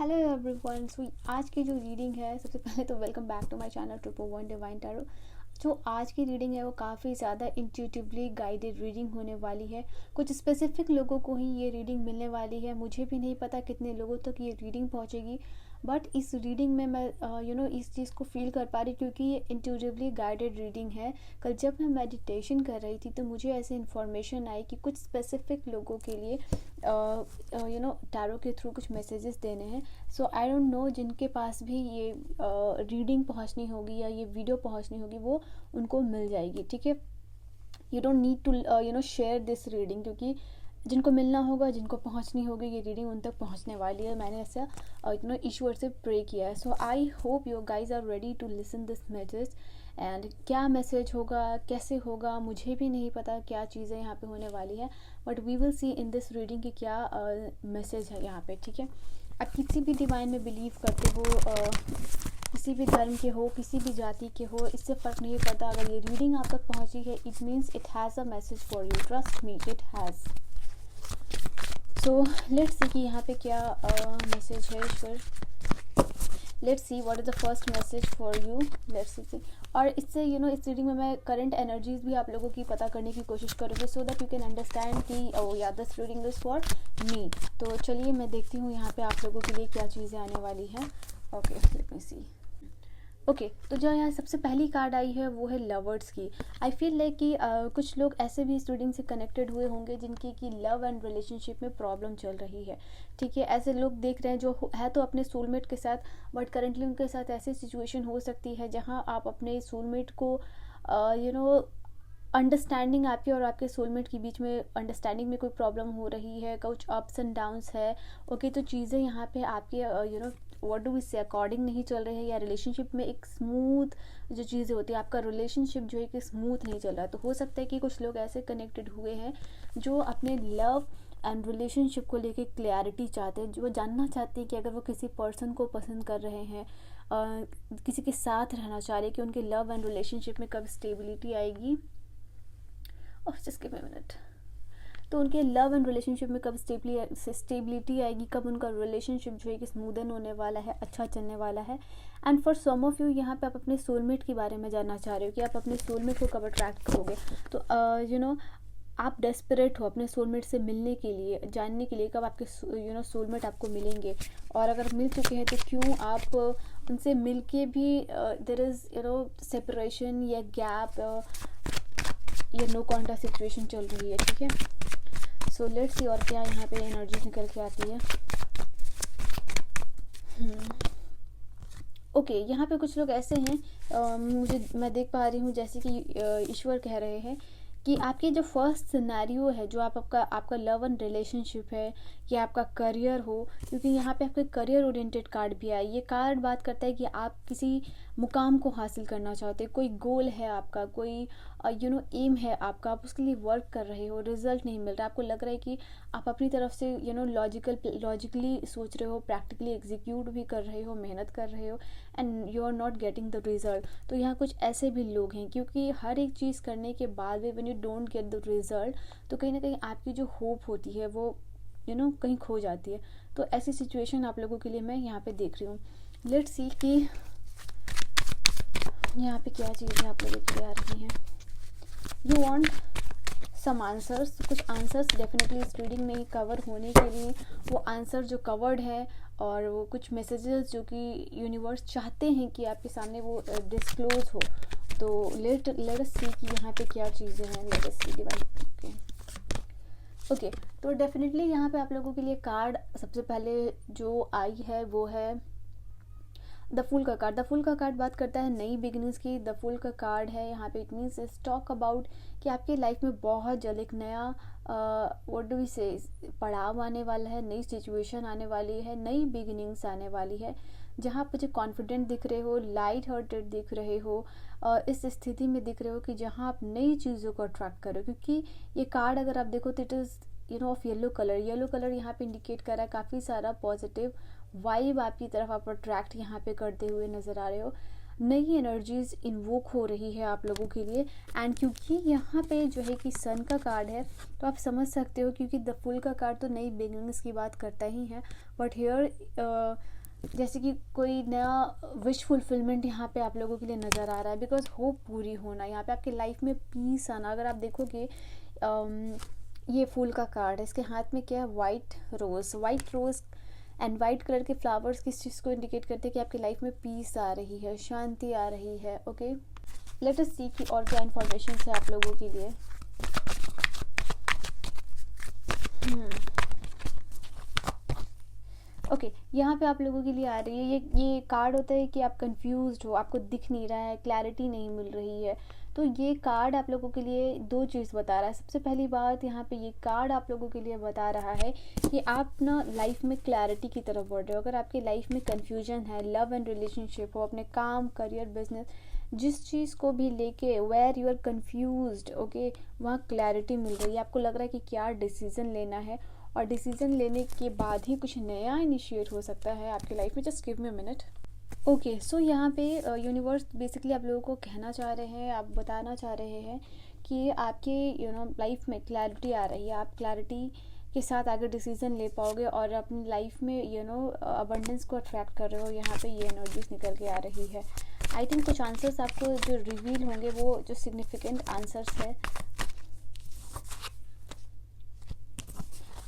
Hello everyone. सो आज की जो रीडिंग है, सबसे पहले तो welcome back to my channel triple one divine tarot. जो आज की रीडिंग है वो काफ़ी ज़्यादा इंट्यूटिवली गाइडेड रीडिंग होने वाली है। कुछ स्पेसिफिक लोगों को ही ये रीडिंग मिलने वाली है। मुझे भी नहीं पता कितने लोगों तक ये रीडिंग पहुंचेगी, बट इस रीडिंग में मैं इस चीज़ को फील कर पा रही, क्योंकि ये इंट्यूटिवली गाइडेड रीडिंग है। कल जब मैं मेडिटेशन कर रही थी तो मुझे ऐसे इन्फॉर्मेशन आई कि कुछ स्पेसिफिक लोगों के लिए टैरो के थ्रू कुछ मैसेजेस देने हैं। सो आई डोंट नो जिनके पास भी ये रीडिंग पहुंचनी होगी या ये वीडियो पहुंचनी होगी वो उनको मिल जाएगी, ठीक है। You don't need to share this reading, क्योंकि जिनको मिलना होगा, जिनको पहुंचनी होगी ये रीडिंग, उन तक पहुंचने वाली है। मैंने ऐसा ईश्वर से प्रे किया है। So I hope you guys are ready to listen this message. And क्या मैसेज होगा, कैसे होगा, मुझे भी नहीं पता क्या चीज़ें यहाँ पे होने वाली है, but we will see in this reading कि क्या मैसेज है यहाँ पे, ठीक है। आप किसी भी डिवाइन में बिलीव करते हो, किसी भी धर्म के हो, किसी भी जाति के हो, इससे फ़र्क नहीं पड़ता। अगर ये रीडिंग आप तक पहुँची है, it means it has a message for you, trust me, it has. So let's see कि यहाँ पे क्या मैसेज है ईश्वर। Let's see what is the first message for you. Let's see. और इससे इस रीडिंग में मैं करंट एनर्जीज भी आप लोगों की पता करने की कोशिश करूँगी, so that you can understand कि ओ या this reading is for me. तो चलिए मैं देखती हूँ यहाँ पे आप लोगों के लिए क्या चीज़ें आने वाली हैं। ओके, लेट मी सी। ओके, तो जो यहाँ सबसे पहली कार्ड आई है वो है लवर्स की। आई फील लाइक कि कुछ लोग ऐसे भी इस रीडिंग से कनेक्टेड हुए होंगे जिनकी कि लव एंड रिलेशनशिप में प्रॉब्लम चल रही है, ठीक है। ऐसे लोग देख रहे हैं जो है तो अपने सोलमेट के साथ, बट करंटली उनके साथ ऐसी सिचुएशन हो सकती है जहाँ आप अपने सोलमेट को अंडरस्टैंडिंग, आपके और आपके सोलमेट के बीच में अंडरस्टैंडिंग में कोई प्रॉब्लम हो रही है, कुछ अप्स एंड डाउन्स है। ओके, तो चीज़ें यहाँ पे आपके व्हाट डू वी से अकॉर्डिंग नहीं चल रहे हैं, या रिलेशनशिप में एक स्मूथ जो चीज़ें होती है, आपका रिलेशनशिप जो है कि स्मूथ नहीं चल रहा है। तो हो सकता है कि कुछ लोग ऐसे कनेक्टेड हुए हैं जो अपने लव एंड रिलेशनशिप को लेके क्लैरिटी चाहते हैं, जो जानना चाहते हैं कि अगर वो किसी पर्सन को पसंद कर रहे हैं, किसी के साथ रहना चाह रहे हैं, कि उनके लव एंड रिलेशनशिप में कब स्टेबिलिटी आएगी। Just give me a minute. तो उनके लव एंड रिलेशनशिप में कब स्टेबिलिटी आएगी, कब उनका रिलेशनशिप जो है कि स्मूदन होने वाला है, अच्छा चलने वाला है। And for some of you यहाँ पे आप अपने सोलमेट के बारे में जानना चाह रहे हो कि आप अपने सोलमेट को कब अट्रैक्ट करोगे। तो आप डेस्परेट हो अपने सोलमेट से मिलने के लिए, जानने के लिए कब आपके सोलमेट आपको मिलेंगे, और अगर मिल चुके हैं तो क्यों आप उनसे मिल के भी देयर इज़ सेपरेशन या गैप या नो कॉन्टैक्ट सिचुएशन चल रही है, ठीक है। सो लेट्स सी और क्या यहाँ पे एनर्जी निकल के आती है। ओके, यहाँ पे कुछ लोग ऐसे हैं, मैं देख पा रही हूँ जैसे कि ईश्वर कह रहे हैं कि आपकी जो फर्स्ट सिनेरियो है, जो आपका लव एंड रिलेशनशिप है, या आपका करियर हो, क्योंकि यहाँ पे आपके करियर ओरिएंटेड कार्ड भी आई। ये कार्ड बात करता है कि आप किसी मुकाम को हासिल करना चाहते हैं, कोई गोल है आपका, कोई एम है आपका, आप उसके लिए वर्क कर रहे हो, रिजल्ट नहीं मिल रहा, आपको लग रहा है कि आप अपनी तरफ से लॉजिकली सोच रहे हो, प्रैक्टिकली एग्जीक्यूट भी कर रहे हो, मेहनत कर रहे हो, and you are not getting the result. तो यहाँ कुछ ऐसे भी लोग हैं, क्योंकि हर एक चीज़ करने के बाद भी when you don't get the result, तो कहीं ना कहीं आपकी जो होप होती है वो कहीं खो जाती है। तो ऐसी सिचुएशन आप लोगों के लिए मैं यहाँ पे देख रही हूँ। लेट्स सी कि यहाँ पे क्या चीज़ें आप लोगों के लिए आ रही हैं। यू वांट सम आंसर्स, कुछ आंसर्स डेफिनेटली इस रीडिंग में कवर होने के लिए, वो आंसर जो कवर्ड है, और वो कुछ मैसेजेस जो कि यूनिवर्स चाहते हैं कि आपके सामने वो डिस्क्लोज हो। तो लेट अस सी कि यहाँ पे क्या चीज़ें हैं। लेट अस सी डिवाइन। ओके, तो डेफिनेटली यहाँ पे आप लोगों के लिए कार्ड सबसे पहले जो आई है वो है द फूल का कार्ड। द फूल का कार्ड बात करता है नई बिगिनिंग्स की। द फूल का कार्ड है यहाँ पे, it means is talk about कि आपकी लाइफ में बहुत जल्द एक नया व्हाट डू वी से पड़ाव आने वाला है, नई सिचुएशन आने वाली है, नई बिगिनिंग्स आने वाली है, जहाँ आप मुझे कॉन्फिडेंट दिख रहे हो, लाइट हार्टेड दिख रहे हो, इस स्थिति में दिख रहे हो कि जहाँ आप नई चीज़ों को अट्रैक्ट करो। क्योंकि ये कार्ड अगर आप देखो तो it is of yellow colour. Yellow colour यहाँ पे इंडिकेट कर रहा है काफ़ी सारा पॉजिटिव वाइब आपकी तरफ आप अट्रैक्ट यहाँ पे करते हुए नज़र आ रहे हो। नई एनर्जीज इन्वोक हो रही है आप लोगों के लिए। एंड क्योंकि यहाँ पे जो है कि सन का कार्ड है, तो आप समझ सकते हो, क्योंकि द फुल का कार्ड तो नई बिगिनिंग्स की बात करता ही है, बट हियर जैसे कि कोई नया विश फुलफिलमेंट यहाँ पे आप लोगों के लिए नज़र आ रहा है, बिकॉज होप पूरी होना, यहाँ पे आपके लाइफ में पीस आना। अगर आप देखोगे ये फूल का कार्ड है, इसके हाथ में क्या है, white rose and white colour के फ्लावर्स किस चीज़ को इंडिकेट करते हैं कि आपकी लाइफ में पीस आ रही है, शांति आ रही है। ओके, लेट अस सी कि और क्या इन्फॉर्मेशन है आप लोगों के लिए। ओके, यहाँ पे आप लोगों के लिए आ रही है, ये कार्ड होता है कि आप कंफ्यूज्ड हो, आपको दिख नहीं रहा है, क्लैरिटी नहीं मिल रही है। तो ये कार्ड आप लोगों के लिए दो चीज़ बता रहा है। सबसे पहली बात, यहाँ पे ये कार्ड आप लोगों के लिए बता रहा है कि आप ना लाइफ में क्लैरिटी की तरफ बढ़ रहे हो। अगर आपकी लाइफ में कन्फ्यूजन है, लव एंड रिलेशनशिप हो, अपने काम, करियर, बिजनेस, जिस चीज़ को भी लेके where you are confused, okay, वहाँ क्लैरिटी मिल रही है। आपको लग रहा है कि क्या डिसीज़न लेना है, और डिसीज़न लेने के बाद ही कुछ नया इनिशिएट हो सकता है आपकी लाइफ में। Just give me a minute. Okay, so यहाँ पे यूनिवर्स बेसिकली आप लोगों को कहना चाह रहे हैं, आप बताना चाह रहे हैं कि आपके लाइफ में क्लैरिटी आ रही है। आप क्लैरिटी के साथ आगे डिसीजन ले पाओगे और अपनी लाइफ में अबंडेंस को अट्रैक्ट कर रहे हो। यहाँ पे ये एनर्जीज निकल के आ रही है। आई थिंक कुछ आंसर्स आपको जो रिवील होंगे वो जो सिग्निफिकेंट आंसर्स है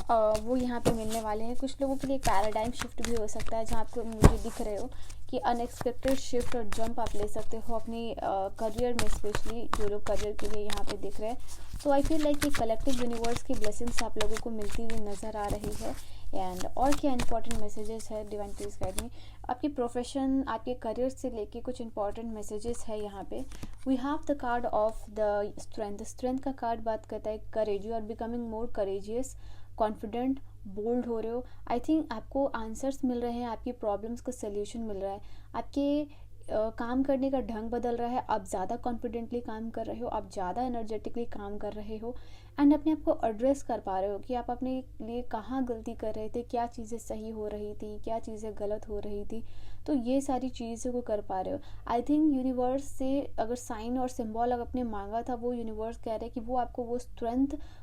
वो यहाँ पे मिलने वाले हैं। कुछ लोगों के लिए पैराडाइम शिफ्ट भी हो सकता है, जहाँ आपको मुझे दिख रहे हो कि अनएक्सपेक्टेड शिफ्ट और जंप आप ले सकते हो अपनी करियर में, स्पेशली जो लोग करियर के लिए यहाँ पे दिख रहे हैं। तो आई फील लाइक ये कलेक्टिव यूनिवर्स की ब्लेसिंग्स आप लोगों को मिलती हुई नज़र आ रही है। एंड और क्या इंपॉर्टेंट मैसेजेस है, डिवाइन प्लीज गाइड मी। आपकी प्रोफेशन, आपके करियर से लेके कुछ इंपॉर्टेंट मैसेजेस है यहाँ पे। We have the card of the strength का कार्ड बात करता है courage. You are becoming more courageous, confident, bold हो रहे हो। आई थिंक आपको आंसर्स मिल रहे हैं, आपकी प्रॉब्लम्स का सल्यूशन मिल रहा है, आपके काम करने का ढंग बदल रहा है, आप ज़्यादा कॉन्फिडेंटली काम कर रहे हो, आप ज़्यादा एनर्जेटिकली काम कर रहे हो एंड अपने आप को एड्रेस कर पा रहे हो कि आप अपने लिए कहाँ गलती कर रहे थे, क्या चीज़ें सही हो रही थी, क्या चीज़ें गलत हो रही थी। तो ये सारी चीज़ों को कर पा रहे हो। आई थिंक यूनिवर्स से अगर साइन और सिंबल अगर आपने मांगा था, वो यूनिवर्स कह रहे हैं कि वो आपको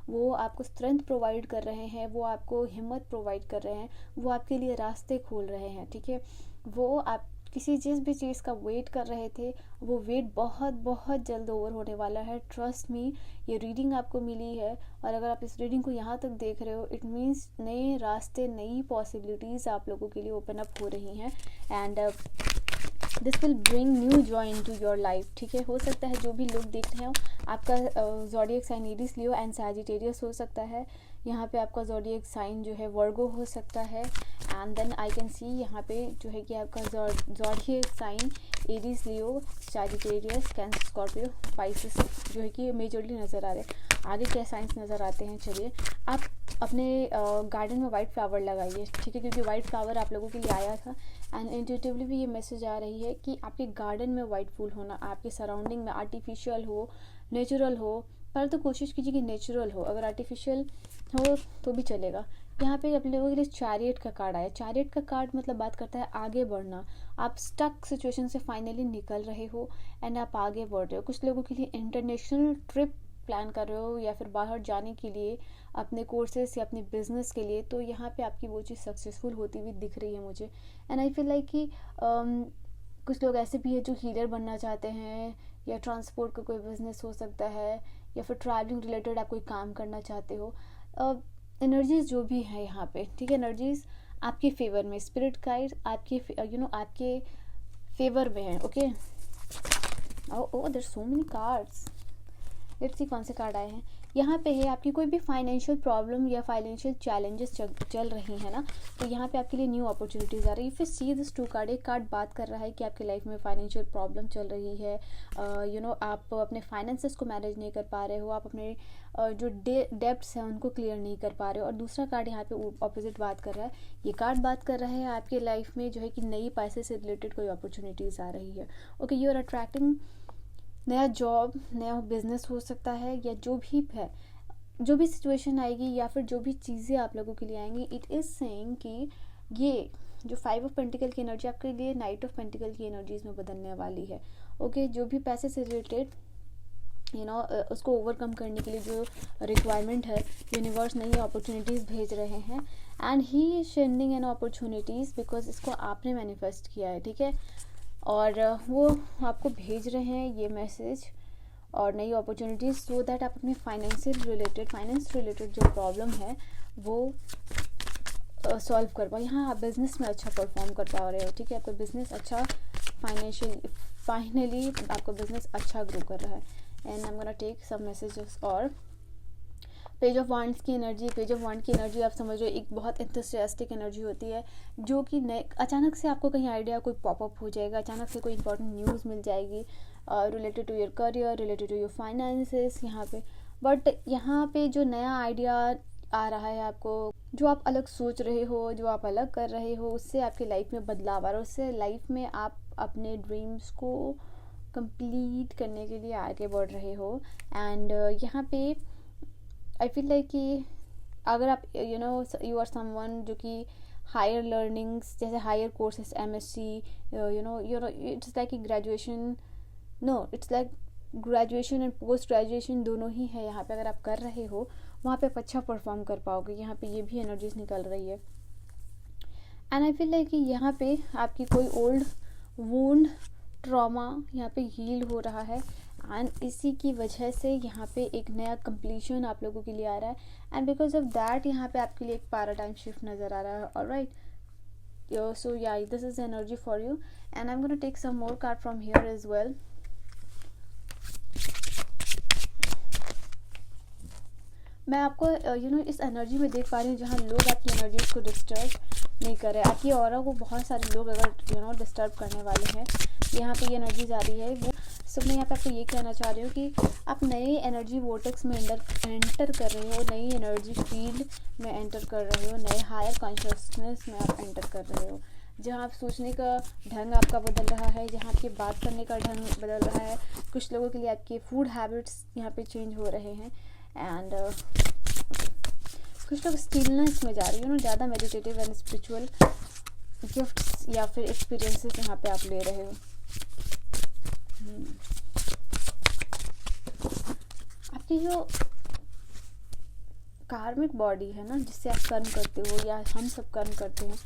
वो आपको स्ट्रेंथ प्रोवाइड कर रहे हैं, वो आपको हिम्मत प्रोवाइड कर रहे हैं, वो आपके लिए रास्ते खोल रहे हैं। ठीक है, वो आप किसी भी चीज़ का वेट कर रहे थे, वो वेट बहुत बहुत जल्द ओवर होने वाला है। ट्रस्ट मी, ये रीडिंग आपको मिली है और अगर आप इस रीडिंग को यहाँ तक देख रहे हो, इट मीन्स नए रास्ते, नई पॉसिबिलिटीज़ आप लोगों के लिए ओपन अप हो रही हैं and this will bring new joy into your life. ठीक है, हो सकता है जो भी लोग देख रहे हो आपका zodiac sign Aries, Leo and Sagittarius हो सकता है। यहाँ पे आपका ज़ोडिएक साइन जो है वर्गो हो सकता है and then I can see यहाँ पे जो है कि आपका zodiac sign Aries, Leo, Sagittarius, Cancer, Scorpio, Pisces जो है कि मेजरली नज़र आ रहे हैं। आगे क्या साइंस नज़र आते हैं, चलिए। आप अपने गार्डन में वाइट फ्लावर लगाइए, ठीक है, क्योंकि वाइट फ्लावर आप लोगों के लिए आया था एंड इंट्यूटिवली भी ये मैसेज आ रही है कि आपके गार्डन में वाइट फूल होना, आपके सराउंडिंग में, आर्टिफिशियल हो, नेचुरल हो, पर तो कोशिश कीजिए कि नेचुरल हो, अगर आर्टिफिशियल हो तो भी चलेगा। यहाँ पे आप लोगों के लिए चैरियट का कार्ड आया। चैरियट का कार्ड मतलब बात करता है आगे बढ़ना। आप स्टक सिचुएशन से फाइनली निकल रहे हो एंड आप आगे बढ़ रहे हो। कुछ लोगों के लिए इंटरनेशनल ट्रिप प्लान कर रहे हो या फिर बाहर जाने के लिए अपने कोर्सेज या अपने बिजनेस के लिए, तो यहाँ पे आपकी वो चीज़ सक्सेसफुल होती हुई दिख रही है मुझे। एंड आई फील लाइक कि कुछ लोग ऐसे भी हैं जो हीलर बनना चाहते हैं, या ट्रांसपोर्ट का कोई बिजनेस हो सकता है, या फिर ट्रैवलिंग रिलेटेड आप कोई काम करना चाहते हो। एनर्जीज जो भी है यहाँ पे, ठीक है, एनर्जीज आपके फेवर में, स्पिरिट गाइड आपके आपके फेवर में है। Okay, oh there so many cards. Let's see कौन से कार्ड आए हैं। यहाँ पे है आपकी कोई भी फाइनेंशियल प्रॉब्लम या फाइनेंशियल चैलेंजेस चल रही है ना, तो यहाँ पे आपके लिए न्यू अपॉर्चुनिटीज़ आ रही है। फिर सी दिस टू कार्ड, एक कार्ड बात कर रहा है कि आपकी लाइफ में फाइनेंशियल प्रॉब्लम चल रही है, आप अपने फाइनेंसेस को मैनेज नहीं कर पा रहे हो, आप अपने जो डेब्ट्स हैं उनको क्लियर नहीं कर पा रहे हो। और दूसरा कार्ड यहाँ पे ऑपोजिट बात कर रहा है। ये कार्ड बात कर रहा है आपके लाइफ में जो है कि नई पैसे से रिलेटेड कोई अपॉर्चुनिटीज़ आ रही है। ओके, यू आर अट्रैक्टिंग नया जॉब, नया बिजनेस हो सकता है, या जो भी है, जो भी सिचुएशन आएगी या फिर जो भी चीज़ें आप लोगों के लिए आएंगी, इट इज़ सेइंग कि ये जो 5 ऑफ पेंटिकल की एनर्जी आपके लिए नाइट ऑफ पेंटिकल की एनर्जीज में बदलने वाली है। ओके, जो भी पैसे से रिलेटेड उसको ओवरकम करने के लिए जो रिक्वायरमेंट है, यूनिवर्स नई अपॉर्चुनिटीज़ भेज रहे हैं and he is sending an opportunities because इसको आपने मैनिफेस्ट किया है, ठीक है। और वो आपको भेज रहे हैं ये मैसेज और नई अपॉर्चुनिटीज़ सो दैट आप अपने फाइनेंस रिलेटेड जो प्रॉब्लम है वो सॉल्व कर पाओ। यहाँ आप बिज़नेस में अच्छा परफॉर्म कर पा रहे हो, ठीक है। आपका बिज़नेस अच्छा फाइनली आपका बिज़नेस अच्छा ग्रो कर रहा है। And I am gonna take some messages. और पेज ऑफ वांड्स की एनर्जी आप समझ रहे हो एक बहुत एंथुसियास्टिक एनर्जी होती है, जो कि नए अचानक से आपको कहीं आइडिया कोई पॉपअप हो जाएगा, अचानक से कोई इंपॉर्टेंट न्यूज़ मिल जाएगी related to your career, related to your finances यहाँ पे। बट यहाँ पे जो नया आइडिया आ रहा है आपको, जो आप अलग सोच रहे हो, जो आप अलग कर रहे हो, उससे आपकी लाइफ में बदलाव आ रहा है, उससे लाइफ में आप अपने ड्रीम्स को कंप्लीट करने के लिए आगे बढ़ रहे हो। एंड यहाँ पे आई फील लाइक कि अगर आप यू आर समवन जो कि हायर लर्निंग्स जैसे higher courses MSc it's like graduation, no it's like graduation and post graduation दोनों ही है यहाँ पे। अगर आप कर रहे हो वहाँ पे आप अच्छा परफॉर्म कर पाओगे, यहाँ पे ये भी एनर्जीज निकल रही है। एंड आई फील लाइक कि यहाँ पे आपकी कोई ओल्ड वुंड ट्रॉमा यहाँ पे हील हो रहा है एंड इसी की वजह से यहाँ पे एक नया कंप्लीशन आप लोगों के लिए आ रहा है। एंड बिकॉज ऑफ दैट यहाँ पे आपके लिए एक पैराडाइम शिफ्ट नज़र आ रहा है। ऑलराइट, सो या this is energy for you and I am gonna take some more card from here as well. मैं आपको इस एनर्जी में देख पा रही हूँ जहाँ लोग आपकी एनर्जीज को डिस्टर्ब नहीं कर रहे। आपकी ऑरा को बहुत सारे लोग अगर डिस्टर्ब करने वाले हैं, यहाँ पे ये एनर्जीज आ रही है वो सब। मैं यहाँ पे आपको ये कहना चाह रही हूँ कि आप नए एनर्जी वोर्टेक्स में एंटर कर रहे हो, नई एनर्जी फील्ड में एंटर कर रहे हो, नए हायर कॉन्शियसनेस में आप एंटर कर रहे हो, जहाँ आप सोचने का ढंग आपका बदल रहा है, जहाँ आपके बात करने का ढंग बदल रहा है। कुछ लोगों के लिए आपके फूड हैबिट्स यहाँ पे चेंज हो रहे हैं एंड कुछ लोग स्टिलनेस में जा रहे हो, ज़्यादा मेडिटेटिव एंड स्पिरिचुअल गिफ्ट्स या फिर एक्सपीरियंसेस यहाँ पे आप ले रहे हो। आपकी जो कार्मिक बॉडी है ना, जिससे आप कर्म करते हो या हम सब कर्म करते हैं,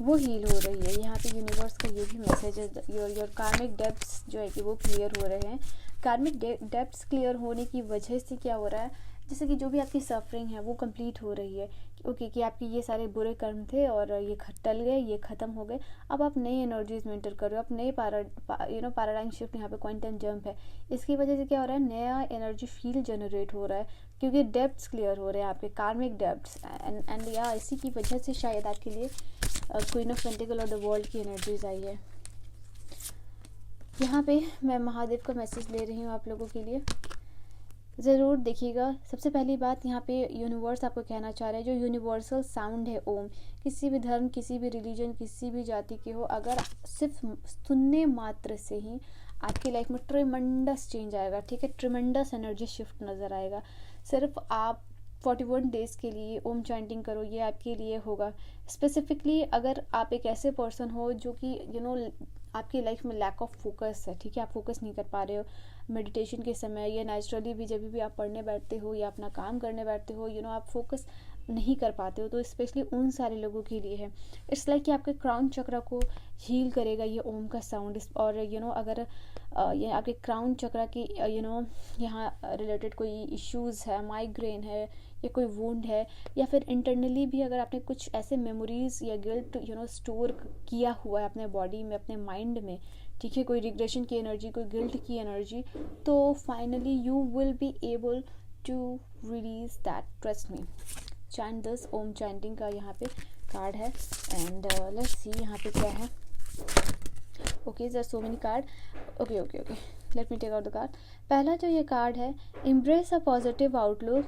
वो हील हो रही है। यहाँ पे यूनिवर्स का ये भी मैसेज है, योर कार्मिक डेप्थ्स जो है कि वो क्लियर हो रहे हैं। कार्मिक डेप्थ्स क्लियर होने की वजह से क्या हो रहा है, जैसे कि जो भी आपकी सफरिंग है वो कंप्लीट हो रही है। ओके कि आपके ये सारे बुरे कर्म थे और ये टल गए, ये ख़त्म हो गए। अब आप नई एनर्जीज में एंटर कर रहे हो, आप नए पैराडाइम शिफ्ट, यहाँ पे क्वांटम जंप है। इसकी वजह से क्या हो रहा है, नया एनर्जी फील्ड जनरेट हो रहा है क्योंकि डेप्थ्स क्लियर हो रहे हैं आपके कार्मिक डेप्थ्स। एंड या इसी की वजह से शायद आपके लिए क्वीन ऑफ पेंटिकल और द वर्ल्ड की एनर्जीज आई है। यहाँ पे मैं महादेव का मैसेज ले रही हूँ आप लोगों के लिए, ज़रूर देखिएगा। सबसे पहली बात यहाँ पे यूनिवर्स आपको कहना चाह रहा है, जो यूनिवर्सल साउंड है ओम, किसी भी धर्म, किसी भी रिलीजन, किसी भी जाति के हो, अगर सिर्फ सुनने मात्र से ही आपकी लाइफ में ट्रिमेंडस चेंज आएगा, ठीक है। ट्रिमेंडस एनर्जी शिफ्ट नज़र आएगा। सिर्फ आप 41 डेज़ के लिए ओम चैंटिंग करो, ये आपके लिए होगा। स्पेसिफिकली अगर आप एक ऐसे पर्सन हो जो कि आपकी लाइफ में लैक ऑफ फोकस है, ठीक है, आप फोकस नहीं कर पा रहे हो मेडिटेशन के समय या नेचुरली भी जब भी आप पढ़ने बैठते हो या अपना काम करने बैठते हो, आप फोकस नहीं कर पाते हो, तो स्पेशली उन सारे लोगों के लिए है। इट्स लाइक कि आपके क्राउन चक्र को हील करेगा ये ओम का साउंड। और अगर ये आपके क्राउन चक्र की यहाँ रिलेटेड कोई इश्यूज़ है, माइग्रेन है या कोई वुंड है, या फिर इंटरनली भी अगर आपने कुछ ऐसे मेमोरीज या गिल्ट स्टोर किया हुआ है अपने बॉडी में, अपने माइंड में, ठीक है, कोई रिग्रेशन की एनर्जी, कोई गिल्ट की एनर्जी, तो finally you will be able to release that, trust me. Chant this ओम चैंटिंग का यहाँ पे कार्ड है एंड लेट्स सी यहाँ पे क्या है। Okay, there so many card. Okay, let me take out the card. पहला जो ये कार्ड है, embrace a positive outlook,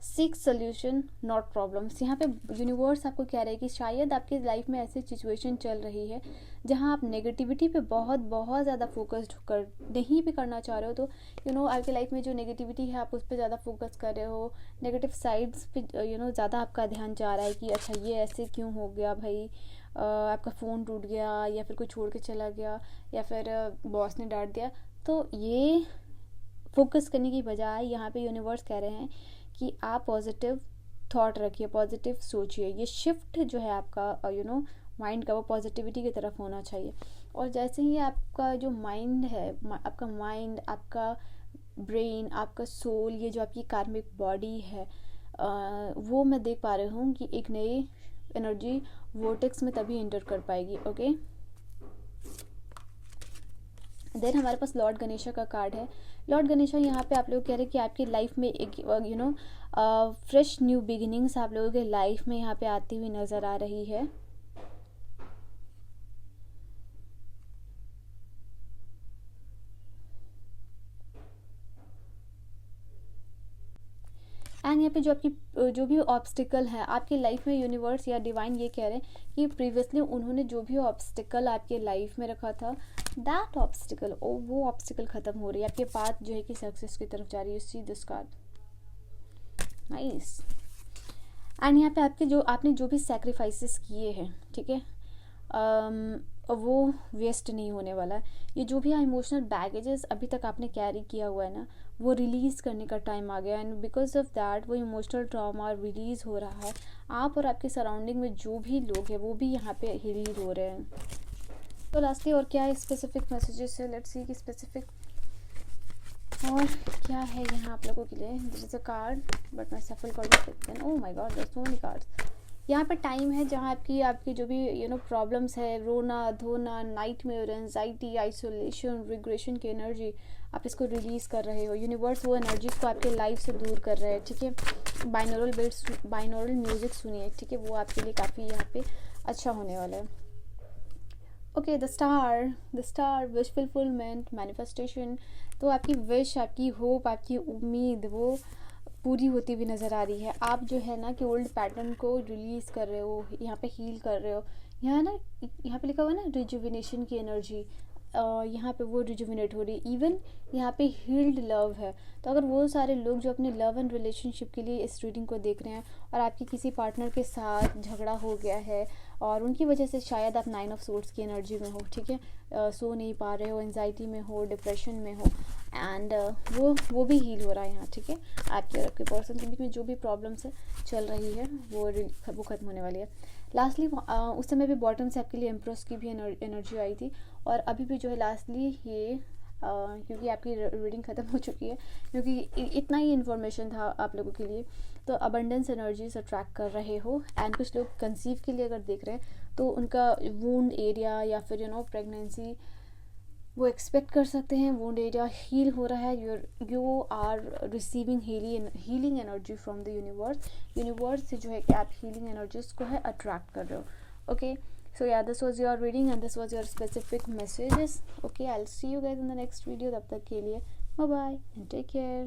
seek solution not problems. यहाँ पे यूनिवर्स आपको कह रहा है कि शायद आपकी लाइफ में ऐसी सिचुएशन चल रही है जहाँ आप नेगेटिविटी पे बहुत ज़्यादा फोकस्ड कर नहीं भी करना चाह रहे हो, तो आपकी लाइफ में जो नेगेटिविटी है आप उस पर ज़्यादा फोकस कर रहे हो, नेगेटिव साइड्स पे ज़्यादा आपका ध्यान जा रहा है कि अच्छा ये ऐसे क्यों हो गया भाई, आपका फ़ोन टूट गया या फिर कोई छोड़ के चला गया या फिर बॉस ने डांट दिया। तो ये फोकस करने की बजाय यहाँ पे यूनिवर्स कह रहे हैं कि आप पॉजिटिव थॉट रखिए, पॉजिटिव सोचिए। ये शिफ्ट जो है आपका माइंड का, वो पॉजिटिविटी की तरफ होना चाहिए। और जैसे ही आपका जो माइंड है, आपका माइंड, आपका ब्रेन, आपका सोल, ये जो आपकी कार्मिक बॉडी है, वो मैं देख पा रही हूँ कि एक नई एनर्जी वोर्टेक्स में तभी एंटर कर पाएगी। ओके, देन हमारे पास लॉर्ड गणेशा का कार्ड है। लॉर्ड गणेशा यहाँ पे आप लोग कह रहे हैं कि आपकी लाइफ में एक फ्रेश न्यू बिगिनिंग्स आप लोगों के लाइफ में यहाँ पे आती हुई नज़र आ रही है। एंड यहाँ पे जो भी ऑब्स्टिकल है आपकी लाइफ में, यूनिवर्स या डिवाइन ये कह रहे हैं कि प्रीवियसली उन्होंने जो भी ऑब्स्टिकल आपके लाइफ में रखा था, दैट ऑब्स्टिकल, वो ऑब्स्टिकल खत्म हो रही है, आपके पाथ जो है कि सक्सेस की तरफ जा रही है। See this card, nice. And यहाँ पे आपने जो भी सैक्रिफाइसेस किए हैं, ठीक है, वो वेस्ट नहीं होने वाला है। ये जो भी इमोशनल बैगेजेस अभी तक आपने कैरी किया हुआ है ना, वो रिलीज़ करने का टाइम आ गया। एंड बिकॉज ऑफ दैट वो इमोशनल ट्रॉमा रिलीज़ हो रहा है। आप और आपके सराउंडिंग में जो भी लोग हैं वो भी यहाँ पे हील हो रहे हैं। तो लास्टली और क्या है स्पेसिफिक मैसेजेस है, लेट्स सी कि स्पेसिफिक और क्या है यहाँ आप लोगों के लिए। This is a card but my सफल card, oh my God, there are so many cards. यहाँ पर टाइम है जहाँ आपकी जो भी प्रॉब्लम्स है, रोना धोना, नाइटमेयर, एंजाइटी, आइसोलेशन, रिग्रेशन की एनर्जी, आप इसको रिलीज़ कर रहे हो। यूनिवर्स वो एनर्जीज को आपके लाइफ से दूर कर रहे हैं, ठीक है। बाइनोरल म्यूजिक सुनिए, ठीक है, वो आपके लिए काफ़ी यहाँ पे अच्छा होने वाला है। Okay, the star wish fulfilment, manifestation. तो आपकी विश, आपकी होप, आपकी उम्मीद वो पूरी होती हुई नज़र आ रही है। आप जो है ना कि ओल्ड पैटर्न को रिलीज़ कर रहे हो, यहाँ पे हील कर रहे हो। यहाँ पे लिखा हुआ है ना रिजुविनेशन की एनर्जी, यहाँ पे वो रिजुविनेट हो रही है। इवन यहाँ पे हील्ड लव है। तो अगर वो सारे लोग जो अपने लव एंड रिलेशनशिप के लिए इस रीडिंग को देख रहे हैं और आपके किसी पार्टनर के साथ झगड़ा हो गया है और उनकी वजह से शायद आप 9 ऑफ सोर्ड्स की एनर्जी में हो, ठीक है, सो नहीं पा रहे हो, एंजाइटी में हो, डिप्रेशन में हो, एंड वो भी हील हो रहा है यहाँ, ठीक है। आपके और आपके पर्सन के बीच में जो भी प्रॉब्लम्स है चल रही है वो खत्म होने वाली है। लास्टली उस समय भी बॉटम से आपके लिए एम्प्रेस की भी एनर्जी आई थी, और अभी भी जो है लास्टली ये क्योंकि आपकी रीडिंग ख़त्म हो चुकी है, क्योंकि इतना ही इन्फॉर्मेशन था आप लोगों के लिए। तो अबंडेंस एनर्जीज अट्रैक्ट कर रहे हो। एंड कुछ लोग कंसीव के लिए अगर देख रहे हैं तो उनका वूंड एरिया या फिर प्रेगनेंसी वो एक्सपेक्ट कर सकते हैं, वुंड एरिया हील हो रहा है। You are receiving healing energy from the universe से जो है कि आप हीलिंग एनर्जीज को है अट्रैक्ट कर रहे हो। Okay, so yeah, this was your reading and this was your specific messages. Okay, I'll see you guys in the next video. तब तक के लिए bye bye and take care.